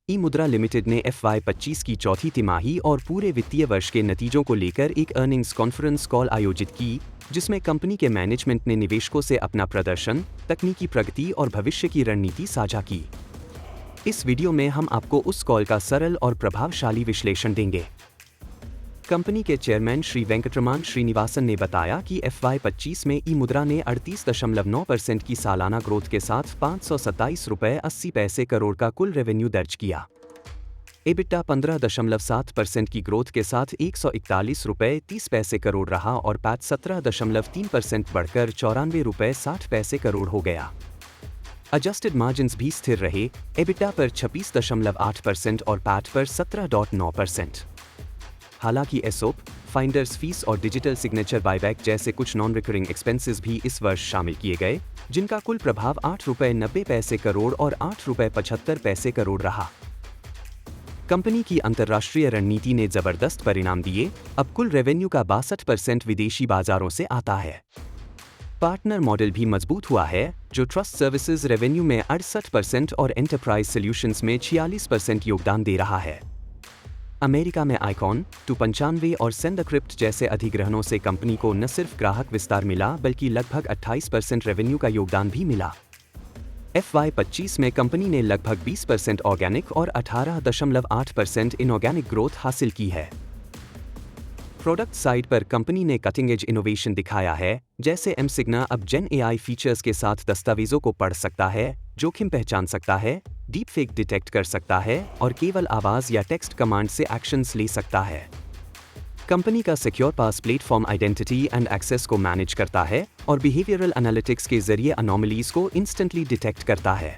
ई मुद्रा लिमिटेड ने FY25 की चौथी तिमाही और पूरे वित्तीय वर्ष के नतीजों को लेकर एक अर्निंग्स कॉन्फ्रेंस कॉल आयोजित की, जिसमें कंपनी के मैनेजमेंट ने निवेशकों से अपना प्रदर्शन, तकनीकी प्रगति और भविष्य की रणनीति साझा की। इस वीडियो में हम आपको उस कॉल का सरल और प्रभावशाली विश्लेषण देंगे। कंपनी के चेयरमैन श्री वेंकटरमण श्रीनिवासन ने बताया कि FY25 में ई मुद्रा ने 38.9% की सालाना ग्रोथ के साथ 527 रुपये 80 पैसे करोड़ का कुल रेवेन्यू दर्ज किया। एबिटा 15.7% की ग्रोथ के साथ 141 रुपये 30 पैसे करोड़ रहा और पैट 17.3% बढ़कर 94 रुपये 60 पैसे करोड़ हो गया। एडजस्टेड मार्जिन्स भी स्थिर रहे, एबिटा पर 26.8% और पैट पर 17.9%। हालांकि एसओप, फाइंडर्स फीस और डिजिटल सिग्नेचर बायबैक जैसे कुछ नॉन रिकरिंग एक्सपेंसेस भी इस वर्ष शामिल किए गए, जिनका कुल प्रभाव 8 रुपये 90 पैसे करोड़ और 8 रुपये 75 पैसे करोड़ रहा। कंपनी की अंतर्राष्ट्रीय रणनीति ने जबरदस्त परिणाम दिए, अब कुल रेवेन्यू का 62% विदेशी बाजारों से आता है। पार्टनर मॉडल भी मजबूत हुआ है, जो ट्रस्ट सर्विसेज रेवेन्यू में 68% और एंटरप्राइज सॉल्यूशंस में 46% योगदान दे रहा है। अमेरिका में आइकॉन, 295 और सेंडरक्रिप्ट जैसे अधिग्रहणों से कंपनी को न सिर्फ ग्राहक विस्तार मिला बल्कि लगभग 28% रेवेन्यू का योगदान भी मिला। FY25 में कंपनी ने लगभग 20% ऑर्गेनिक और 18.8% इनऑर्गेनिक ग्रोथ हासिल की है। प्रोडक्ट साइड पर कंपनी ने कटिंग एज इनोवेशन दिखाया है, जैसे एमसिग्ना अब जेन AI फीचर्स के साथ दस्तावेजों को पढ़ सकता है, जोखिम पहचान सकता है, डीप फेक डिटेक्ट कर सकता है और केवल आवाज या टेक्स्ट कमांड से एक्शंस ले सकता है। कंपनी का secure pass platform identity and access को मैनेज करता है और बिहेवियरल एनालिटिक्स के जरिए अनोमलीज को इंस्टेंटली डिटेक्ट करता है।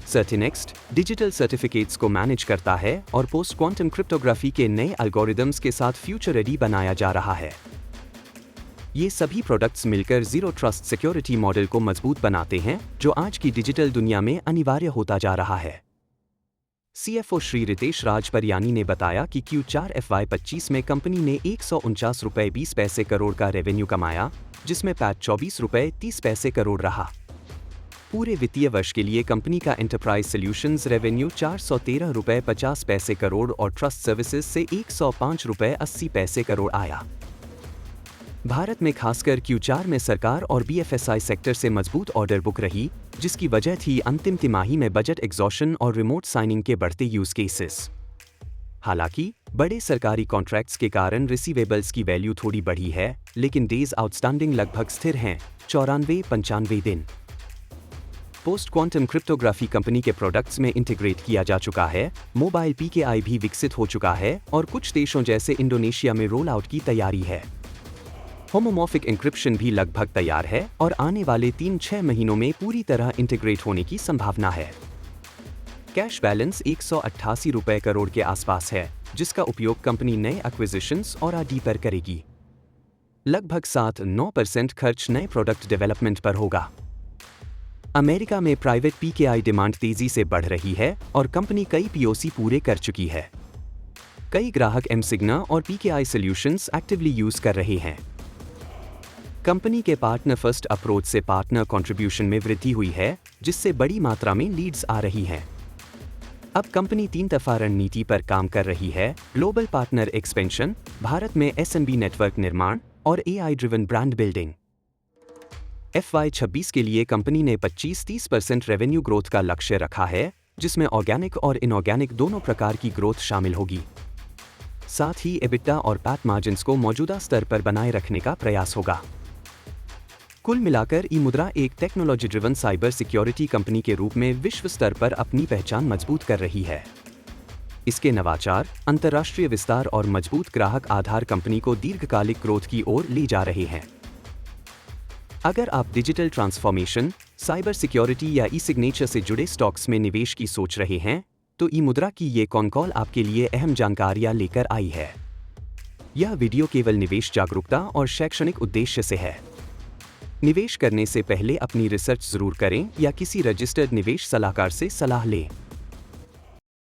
सर्टिनेक्स्ट डिजिटल सर्टिफिकेट्स को मैनेज करता है और पोस्ट क्वांटम क्रिप्टोग्राफी के नए एल्गोरिदम्स के साथ फ्यूचर रेडी बनाया जा रहा है। ये सभी प्रोडक्ट्स मिलकर जीरो ट्रस्ट सिक्योरिटी मॉडल को मजबूत बनाते हैं, जो आज की डिजिटल दुनिया में अनिवार्य होता जा रहा है। CFO श्री रितेश राज परियानी ने बताया कि Q4 FY25 में कंपनी ने 149 रुपये 20 पैसे करोड़ का रेवेन्यू कमाया, जिसमें पैट 24 रुपये 30 पैसे करोड़ रहा। पूरे वित्तीय वर्ष के लिए कंपनी का एंटरप्राइज सॉल्यूशंस रेवेन्यू 413 रुपये 50 पैसे करोड़ और ट्रस्ट सर्विसेज से 105 रुपये 80 पैसे करोड़ आया। भारत में खासकर Q4 में सरकार और BFSI सेक्टर से मजबूत ऑर्डर बुक रही, जिसकी वजह थी अंतिम तिमाही में बजट एग्जॉशन और रिमोट साइनिंग के बढ़ते यूज केसेस। हालांकि बड़े सरकारी कॉन्ट्रैक्ट्स के कारण रिसीवेबल्स की वैल्यू थोड़ी बढ़ी है, लेकिन डेज आउटस्टैंडिंग लगभग स्थिर हैं, 94-95 दिन। पोस्ट क्वांटम क्रिप्टोग्राफी कंपनी के प्रोडक्ट्स में इंटीग्रेट किया जा चुका है, मोबाइल PKI भी विकसित हो चुका है और कुछ देशों जैसे इंडोनेशिया में रोल आउट की तैयारी है। होमोमॉर्फिक एन्क्रिप्शन भी लगभग तैयार है और आने वाले 3-6 महीनों में पूरी तरह इंटीग्रेट होने की संभावना है। कैश बैलेंस 188 रुपये करोड़ के आसपास है, जिसका उपयोग कंपनी नए एक्विजिशंस और R&D पर करेगी। लगभग 7-9% खर्च नए प्रोडक्ट डेवलपमेंट पर होगा। अमेरिका में प्राइवेट PKI डिमांड तेजी से बढ़ रही है और कंपनी कई POC पूरे कर चुकी है। कई ग्राहक एमसिग्ना और PKI सॉल्यूशंस एक्टिवली यूज कर रहे हैं। कंपनी के पार्टनर फर्स्ट अप्रोच से पार्टनर कंट्रीब्यूशन में वृद्धि हुई है, जिससे बड़ी मात्रा में लीड्स आ रही हैं। अब कंपनी 3 दफा रणनीति पर काम कर रही है, ग्लोबल पार्टनर एक्सपेंशन, भारत में SMB नेटवर्क निर्माण और AI driven brand building. FY26 के लिए कंपनी ने 25-30% रेवेन्यू ग्रोथ का लक्ष्य रखा है, जिसमें ऑर्गेनिक और इनऑर्गेनिक दोनों प्रकार की ग्रोथ शामिल होगी। साथ ही एबिटा और पैट मार्जिन्स को मौजूदा स्तर पर बनाए रखने का प्रयास होगा। कुल मिलाकर ई मुद्रा एक technology driven cyber security company के रूप में विश्व स्तर पर अपनी पहचान मजबूत कर रही है। इसके नवाचार, अंतर्राष्ट्रीय विस्तार और मजबूत ग्राहक आधार कंपनी को दीर्घकालिक ग्रोथ की ओर ले जा रहे हैं। अगर आप डिजिटल ट्रांसफॉर्मेशन, साइबर सिक्योरिटी या ई-सिग्नेचर से जुड़े स्टॉक्स में निवेश की सोच रहे हैं, तो ई मुद्रा की ये कॉन कॉल आपके लिए अहम जानकारियां लेकर आई है। यह वीडियो केवल निवेश जागरूकता और शैक्षणिक उद्देश्य से है। निवेश करने से पहले अपनी रिसर्च जरूर करें या किसी रजिस्टर्ड निवेश सलाहकार से सलाह लें।